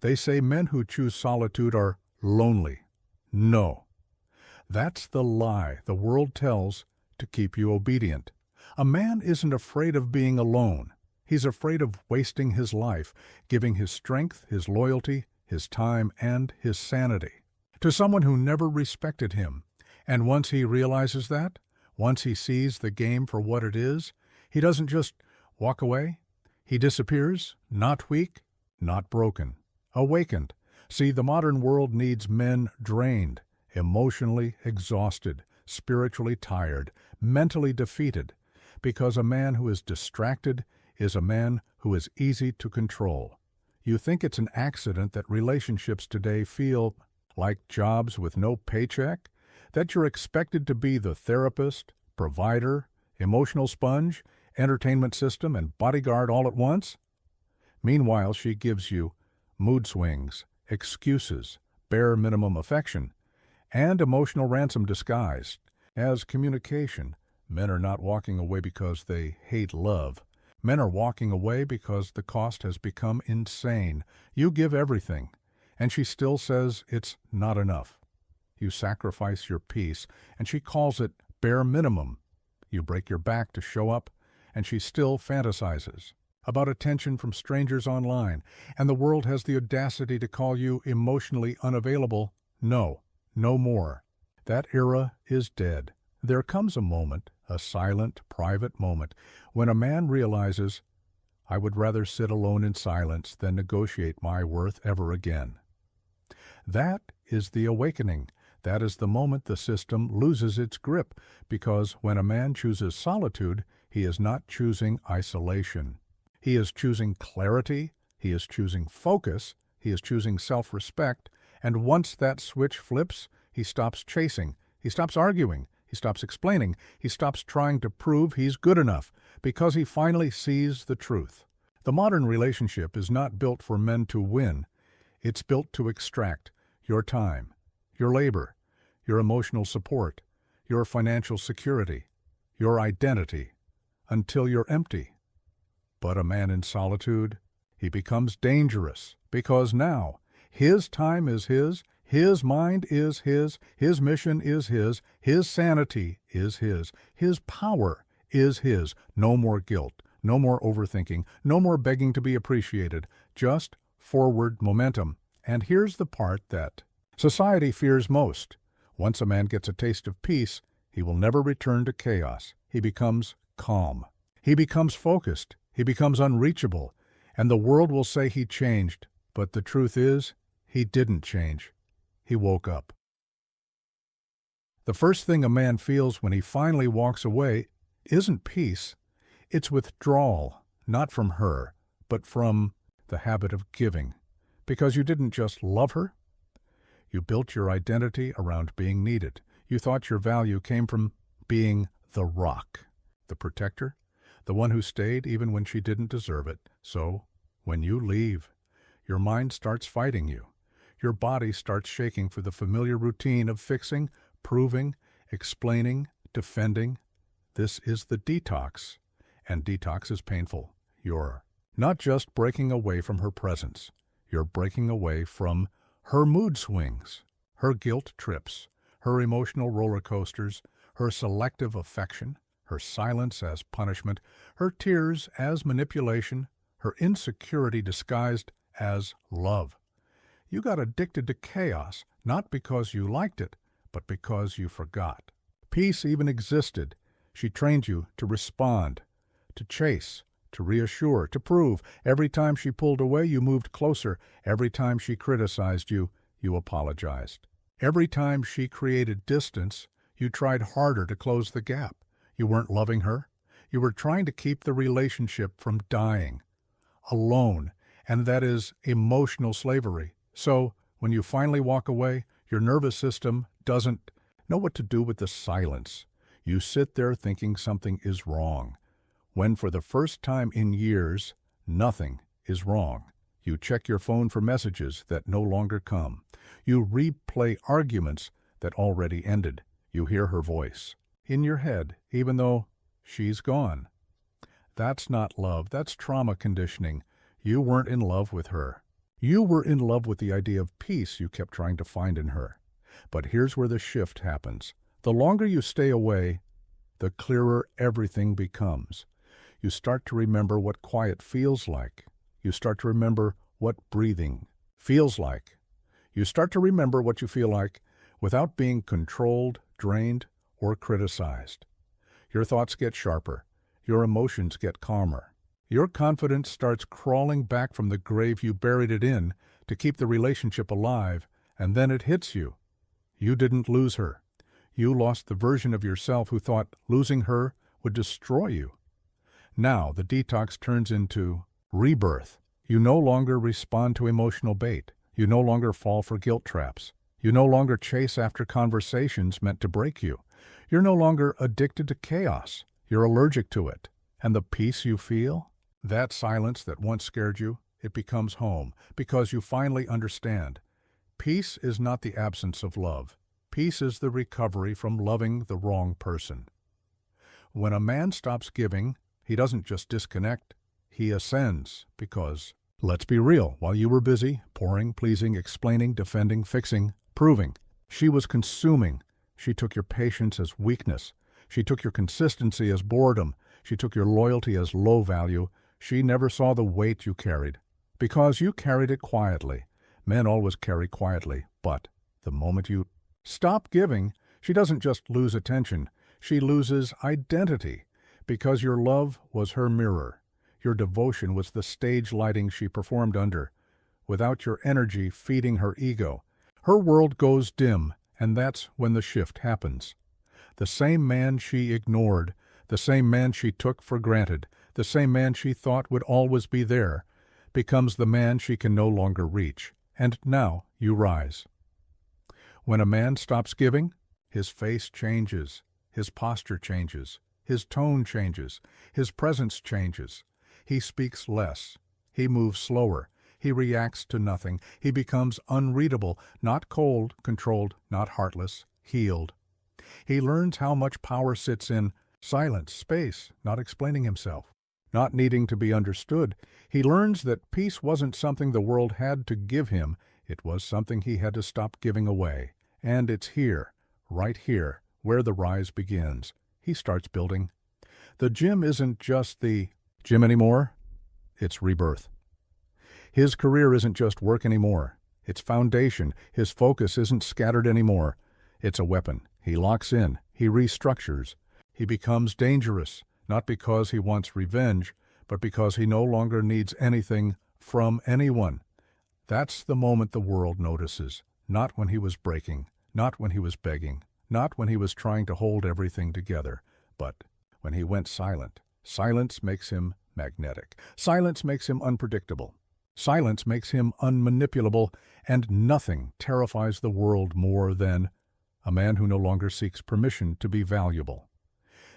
They say men who choose solitude are lonely. No, that's the lie the world tells to keep you obedient. A man isn't afraid of being alone. He's afraid of wasting his life, giving his strength, his loyalty, his time, and his sanity to someone who never respected him. And once he realizes that, once he sees the game for what it is, he doesn't just walk away. He disappears, not weak, not broken, awakened. See, the modern world needs men drained, emotionally exhausted, spiritually tired, mentally defeated, because a man who is distracted is a man who is easy to control. You think it's an accident that relationships today feel like jobs with no paycheck? That you're expected to be the therapist, provider, emotional sponge, entertainment system, and bodyguard all at once? Meanwhile, she gives you mood swings, excuses, bare minimum affection, and emotional ransom disguised as communication. Men are not walking away because they hate love. Men are walking away because the cost has become insane. You give everything, and she still says it's not enough. You sacrifice your peace, and she calls it bare minimum. You break your back to show up, and she still fantasizes about attention from strangers online, and the world has the audacity to call you emotionally unavailable. No, no more. That era is dead. There comes a moment, a silent, private moment, when a man realizes, I would rather sit alone in silence than negotiate my worth ever again. That is the awakening. That is the moment the system loses its grip, because when a man chooses solitude, he is not choosing isolation. He is choosing clarity, he is choosing focus, he is choosing self-respect, and once that switch flips, he stops chasing, he stops arguing, he stops explaining, he stops trying to prove he's good enough, because he finally sees the truth. The modern relationship is not built for men to win. It's built to extract your time, your labor, your emotional support, your financial security, your identity, until you're empty. But a man in solitude, he becomes dangerous, because now his time is his mind is his mission is his sanity is his power is his. No more guilt, no more overthinking, no more begging to be appreciated, just forward momentum. And here's the part that society fears most. Once a man gets a taste of peace, he will never return to chaos. He becomes calm. He becomes focused. He becomes unreachable. And the world will say he changed. But the truth is, he didn't change. He woke up. The first thing a man feels when he finally walks away isn't peace. It's withdrawal, not from her, but from the habit of giving. Because you didn't just love her. You built your identity around being needed. You thought your value came from being the rock, the protector, the one who stayed even when she didn't deserve it. So, when you leave, your mind starts fighting you. Your body starts shaking for the familiar routine of fixing, proving, explaining, defending. This is the detox, and detox is painful. You're not just breaking away from her presence. You're breaking away from her mood swings, her guilt trips, her emotional roller coasters, her selective affection, her silence as punishment, her tears as manipulation, her insecurity disguised as love. You got addicted to chaos, not because you liked it, but because you forgot. Peace even existed. She trained you to respond, to chase, to reassure, to prove. Every time she pulled away, you moved closer. Every time she criticized you, you apologized. Every time she created distance, you tried harder to close the gap. You weren't loving her. You were trying to keep the relationship from dying. Alone, and that is emotional slavery. So, when you finally walk away, your nervous system doesn't know what to do with the silence. You sit there thinking something is wrong, when for the first time in years, nothing is wrong. You check your phone for messages that no longer come. You replay arguments that already ended. You hear her voice in your head, even though she's gone. That's not love. That's trauma conditioning. You weren't in love with her. You were in love with the idea of peace you kept trying to find in her. But here's where the shift happens. The longer you stay away, the clearer everything becomes. You start to remember what quiet feels like. You start to remember what breathing feels like. You start to remember what you feel like without being controlled, drained, or criticized. Your thoughts get sharper. Your emotions get calmer. Your confidence starts crawling back from the grave you buried it in to keep the relationship alive, and then it hits you. You didn't lose her. You lost the version of yourself who thought losing her would destroy you. Now the detox turns into rebirth. You no longer respond to emotional bait. You no longer fall for guilt traps. You no longer chase after conversations meant to break you. You're no longer addicted to chaos. You're allergic to it. And the peace you feel? That silence that once scared you, it becomes home because you finally understand. Peace is not the absence of love. Peace is the recovery from loving the wrong person. When a man stops giving, he doesn't just disconnect, he ascends because, let's be real, while you were busy, pouring, pleasing, explaining, defending, fixing, proving, she was consuming. She took your patience as weakness. She took your consistency as boredom. She took your loyalty as low value. She never saw the weight you carried. Because you carried it quietly. Men always carry quietly, but the moment you stop giving, she doesn't just lose attention. She loses identity. Because your love was her mirror. Your devotion was the stage lighting she performed under. Without your energy feeding her ego, her world goes dim, and that's when the shift happens. The same man she ignored, the same man she took for granted, the same man she thought would always be there, becomes the man she can no longer reach. And now you rise. When a man stops giving, his face changes, his posture changes, his tone changes, his presence changes. He speaks less. He moves slower. He reacts to nothing. He becomes unreadable, not cold, controlled, not heartless, healed. He learns how much power sits in silence, space, not explaining himself, not needing to be understood. He learns that peace wasn't something the world had to give him. It was something he had to stop giving away. And it's here, right here, where the rise begins. He starts building. The gym isn't just the gym anymore. It's rebirth. His career isn't just work anymore. It's foundation. His focus isn't scattered anymore. It's a weapon. He locks in. He restructures. He becomes dangerous, not because he wants revenge, but because he no longer needs anything from anyone. That's the moment the world notices, not when he was breaking, not when he was begging, not when he was trying to hold everything together, but when he went silent. Silence makes him magnetic. Silence makes him unpredictable. Silence makes him unmanipulable, and nothing terrifies the world more than a man who no longer seeks permission to be valuable.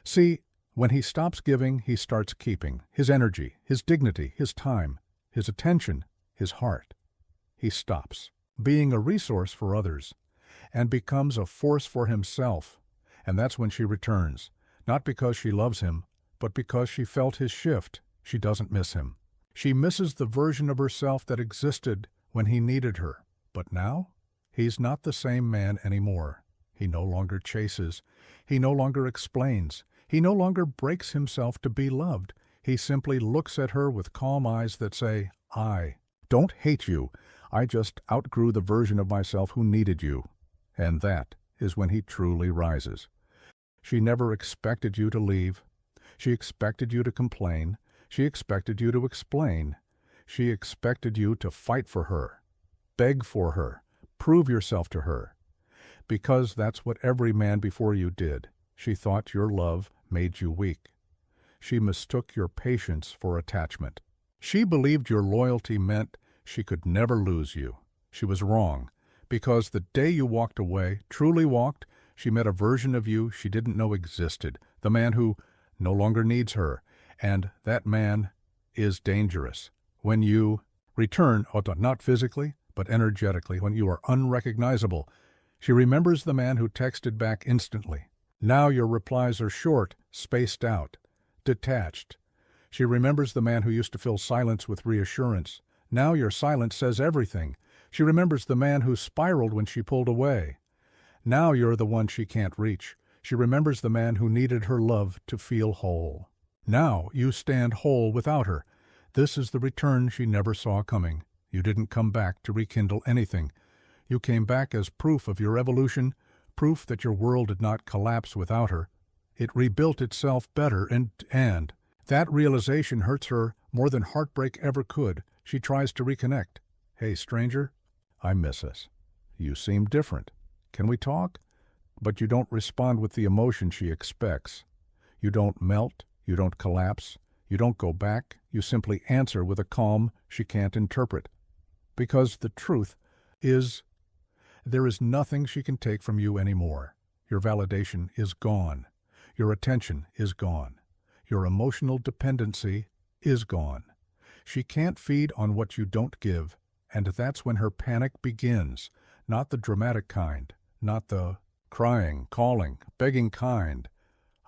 See, when he stops giving, he starts keeping his energy, his dignity, his time, his attention, his heart. He stops being a resource for others and becomes a force for himself. And that's when she returns, not because she loves him, but because she felt his shift. She doesn't miss him. She misses the version of herself that existed when he needed her. But now, he's not the same man anymore. He no longer chases. He no longer explains. He no longer breaks himself to be loved. He simply looks at her with calm eyes that say, I don't hate you. I just outgrew the version of myself who needed you. And that is when he truly rises. She never expected you to leave. She expected you to complain. She expected you to explain. She expected you to fight for her, beg for her, prove yourself to her. Because that's what every man before you did. She thought your love made you weak. She mistook your patience for attachment. She believed your loyalty meant she could never lose you. She was wrong, because the day you walked away, truly walked, she met a version of you she didn't know existed, the man who no longer needs her, and that man is dangerous. When you return, not physically, but energetically, when you are unrecognizable, she remembers the man who texted back instantly. Now your replies are short, spaced out, detached. She remembers the man who used to fill silence with reassurance. Now your silence says everything. She remembers the man who spiraled when she pulled away. Now you're the one she can't reach. She remembers the man who needed her love to feel whole. Now you stand whole without her. This is the return she never saw coming. You didn't come back to rekindle anything. You came back as proof of your evolution, proof that your world did not collapse without her. It rebuilt itself better, and that realization hurts her more than heartbreak ever could. She tries to reconnect. Hey, stranger, I miss us. You seem different. Can we talk? But you don't respond with the emotion she expects. You don't melt. You don't collapse. You don't go back. You simply answer with a calm she can't interpret. Because the truth is, there is nothing she can take from you anymore. Your validation is gone. Your attention is gone. Your emotional dependency is gone. She can't feed on what you don't give, and that's when her panic begins. Not the dramatic kind, not the crying, calling, begging kind.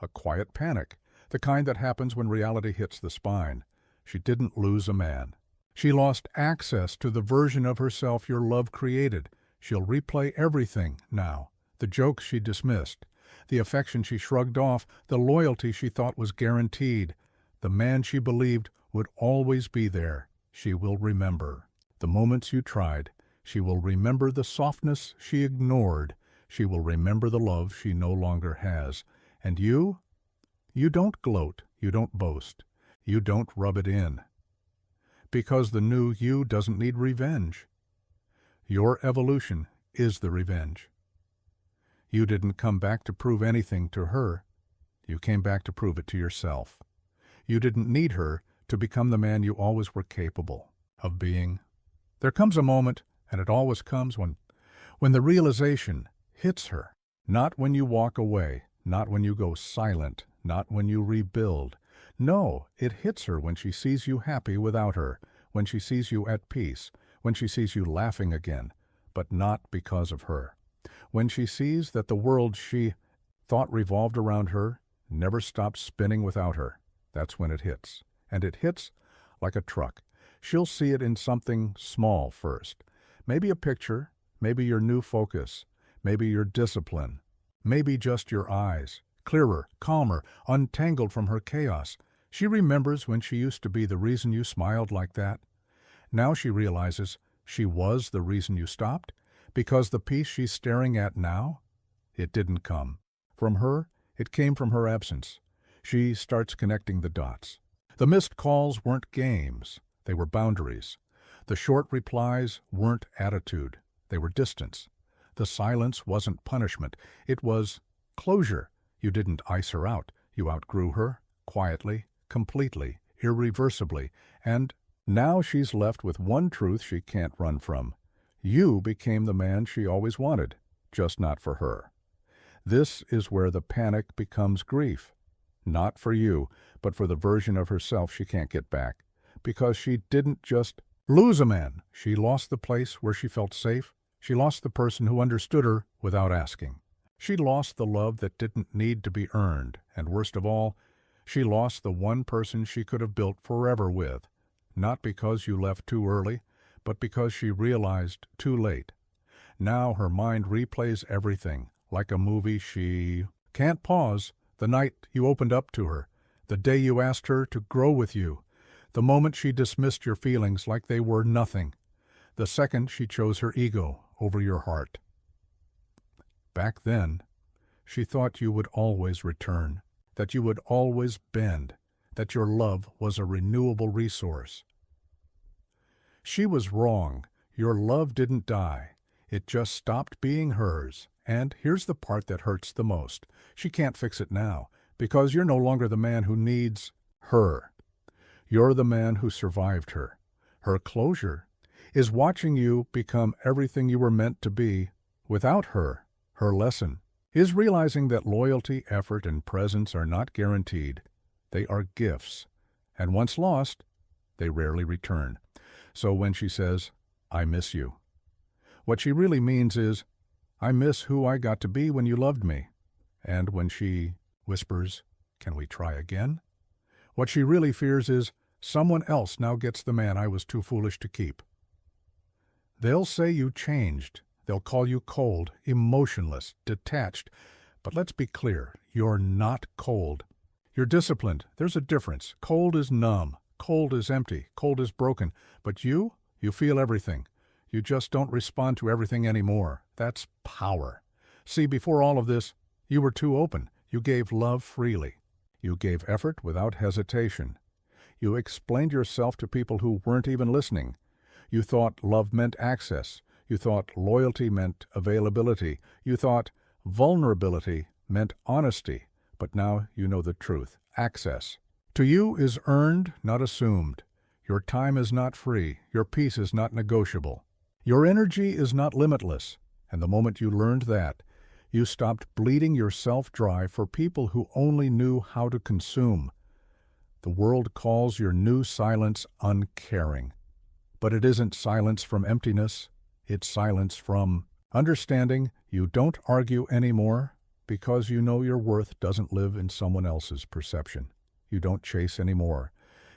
A quiet panic, the kind that happens when reality hits the spine. She didn't lose a man. She lost access to the version of herself your love created. She'll replay everything now. The jokes she dismissed, the affection she shrugged off, the loyalty she thought was guaranteed. The man she believed would always be there. She will remember the moments you tried. She will remember the softness she ignored. She will remember the love she no longer has. And you don't gloat. You don't boast. You don't rub it in. Because the new you doesn't need revenge. Your evolution is the revenge. You didn't come back to prove anything to her. You came back to prove it to yourself. You didn't need her to become the man you always were capable of being. There comes a moment, and it always comes when the realization hits her. Not when you walk away, not when you go silent, not when you rebuild. No, it hits her when she sees you happy without her, when she sees you at peace, when she sees you laughing again, but not because of her. When she sees that the world she thought revolved around her never stopped spinning without her. That's when it hits. And it hits like a truck. She'll see it in something small first. Maybe a picture, maybe your new focus, maybe your discipline, maybe just your eyes, clearer, calmer, untangled from her chaos. She remembers when she used to be the reason you smiled like that. Now she realizes she was the reason you stopped, because the peace she's staring at now, it didn't come from her, it came from her absence. She starts connecting the dots. The missed calls weren't games, they were boundaries. The short replies weren't attitude, they were distance. The silence wasn't punishment, it was closure. You didn't ice her out, you outgrew her, quietly, completely, irreversibly, and now she's left with one truth she can't run from. You became the man she always wanted, just not for her. This is where the panic becomes grief. Not for you, but for the version of herself she can't get back. Because she didn't just lose a man. She lost the place where she felt safe. She lost the person who understood her without asking. She lost the love that didn't need to be earned. And worst of all, she lost the one person she could have built forever with. Not because you left too early, but because she realized too late. Now her mind replays everything, like a movie she can't pause. The night you opened up to her, the day you asked her to grow with you, the moment she dismissed your feelings like they were nothing, the second she chose her ego over your heart. Back then, she thought you would always return, that you would always bend, that your love was a renewable resource. She was wrong. Your love didn't die. It just stopped being hers. And here's the part that hurts the most. She can't fix it now, because you're no longer the man who needs her. You're the man who survived her. Her closure is watching you become everything you were meant to be without her. Her lesson is realizing that loyalty, effort, and presence are not guaranteed. They are gifts. And once lost, they rarely return. So when she says, "I miss you," what she really means is, "I miss who I got to be when you loved me." And when she whispers, "Can we try again?" what she really fears is Someone else now gets the man I was too foolish to keep. They'll say you changed. They'll call you cold, emotionless, detached. But let's be clear, you're not cold. You're disciplined. There's a difference. Cold is numb. Cold is empty. Cold is broken. But you feel everything. You just don't respond to everything anymore. That's power. See, before all of this, you were too open. You gave love freely. You gave effort without hesitation. You explained yourself to people who weren't even listening. You thought love meant access. You thought loyalty meant availability. You thought vulnerability meant honesty. But now you know the truth. Access. To you is earned, not assumed. Your time is not free. Your peace is not negotiable. Your energy is not limitless. And the moment you learned that, you stopped bleeding yourself dry for people who only knew how to consume. The world calls your new silence uncaring. But it isn't silence from emptiness. It's silence from understanding you don't argue anymore because you know your worth doesn't live in someone else's perception. You don't chase anymore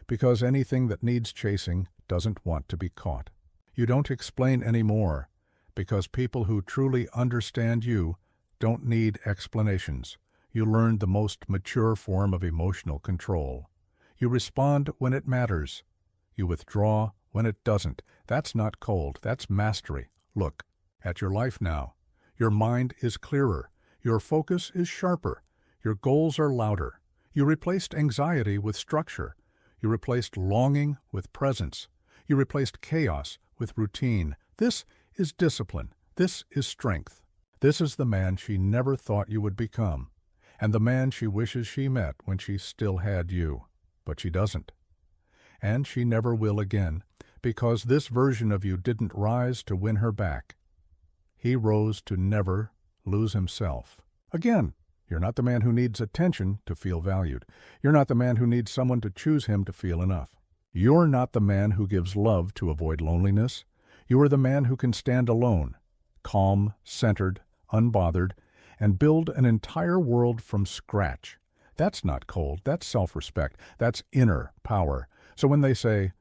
because anything that needs chasing doesn't want to be caught. You don't explain anymore because people who truly understand you don't need explanations. You learned the most mature form of emotional control. You respond when it matters. You withdraw when it doesn't. That's not cold. That's mastery. Look at your life now. Your mind is clearer. Your focus is sharper. Your goals are louder. You replaced anxiety with structure. You replaced longing with presence. You replaced chaos with routine. This is discipline. This is strength. This is the man she never thought you would become, and the man she wishes she met when she still had you. But she doesn't. And she never will again, because this version of you didn't rise to win her back. He rose to never lose himself. Again, you're not the man who needs attention to feel valued. You're not the man who needs someone to choose him to feel enough. You're not the man who gives love to avoid loneliness. You are the man who can stand alone, calm, centered, unbothered, and build an entire world from scratch. That's not cold. That's self-respect. That's inner power. So when they say,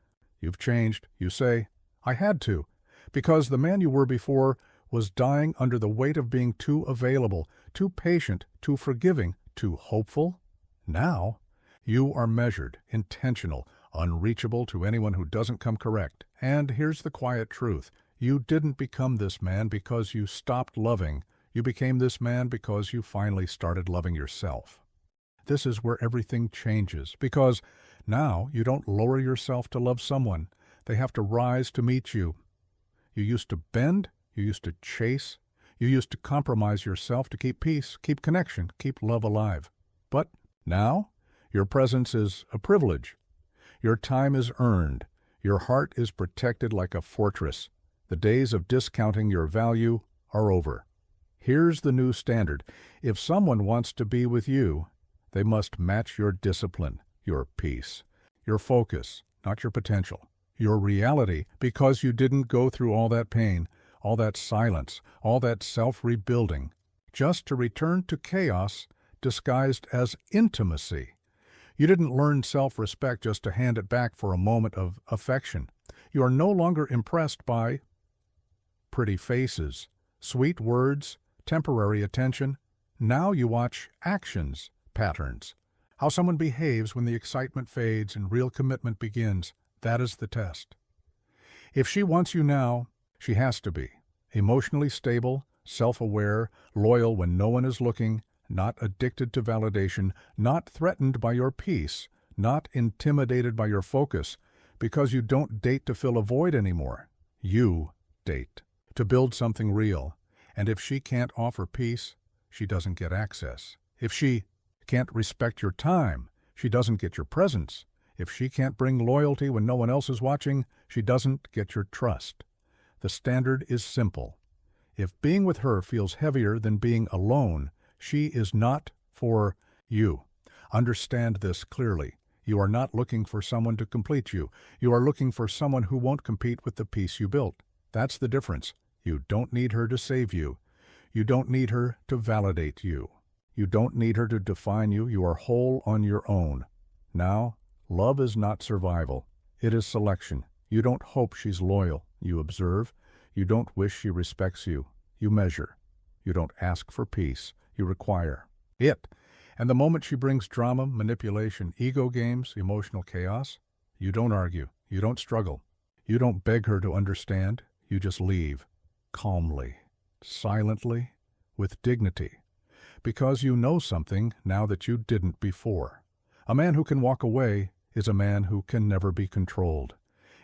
"You've changed," you say, "I had to," because the man you were before was dying under the weight of being too available, too patient, too forgiving, too hopeful. Now, you are measured, intentional, unreachable to anyone who doesn't come correct. And here's the quiet truth. You didn't become this man because you stopped loving. You became this man because you finally started loving yourself. This is where everything changes, because now you don't lower yourself to love someone. They have to rise to meet you. You used to bend. You used to chase. You used to compromise yourself to keep peace, keep connection, keep love alive. But now, your presence is a privilege. Your time is earned. Your heart is protected like a fortress. The days of discounting your value are over. Here's the new standard. If someone wants to be with you, they must match your discipline, your peace, your focus, not your potential, your reality, because you didn't go through all that pain, all that silence, all that self-rebuilding, just to return to chaos disguised as intimacy. You didn't learn self-respect just to hand it back for a moment of affection. You are no longer impressed by pretty faces, sweet words, temporary attention. Now you watch actions, patterns, how someone behaves when the excitement fades and real commitment begins. That is the test. If she wants you now, she has to be emotionally stable, self-aware, loyal when no one is looking, not addicted to validation, not threatened by your peace, not intimidated by your focus, because you don't date to fill a void anymore. You date to build something real. And if she can't offer peace, she doesn't get access. If she can't respect your time, she doesn't get your presence. If she can't bring loyalty when no one else is watching, she doesn't get your trust. The standard is simple. If being with her feels heavier than being alone, she is not for you. Understand this clearly. You are not looking for someone to complete you. You are looking for someone who won't compete with the peace you built. That's the difference. You don't need her to save you. You don't need her to validate you. You don't need her to define you. You are whole on your own. Now, Love is not survival. It is selection. You don't hope she's loyal. You observe. You don't wish she respects you. You measure. You don't ask for peace. You require it. And the moment she brings drama, manipulation, ego games, emotional chaos, you don't argue. You don't struggle. You don't beg her to understand. You just leave. Calmly. Silently. With dignity. Because you know something now that you didn't before. A man who can walk away is a man who can never be controlled.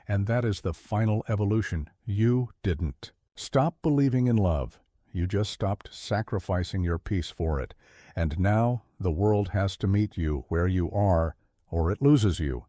And that is the final evolution. You didn't. Stop believing in love. You just stopped sacrificing your peace for it. And now the world has to meet you where you are, or it loses you.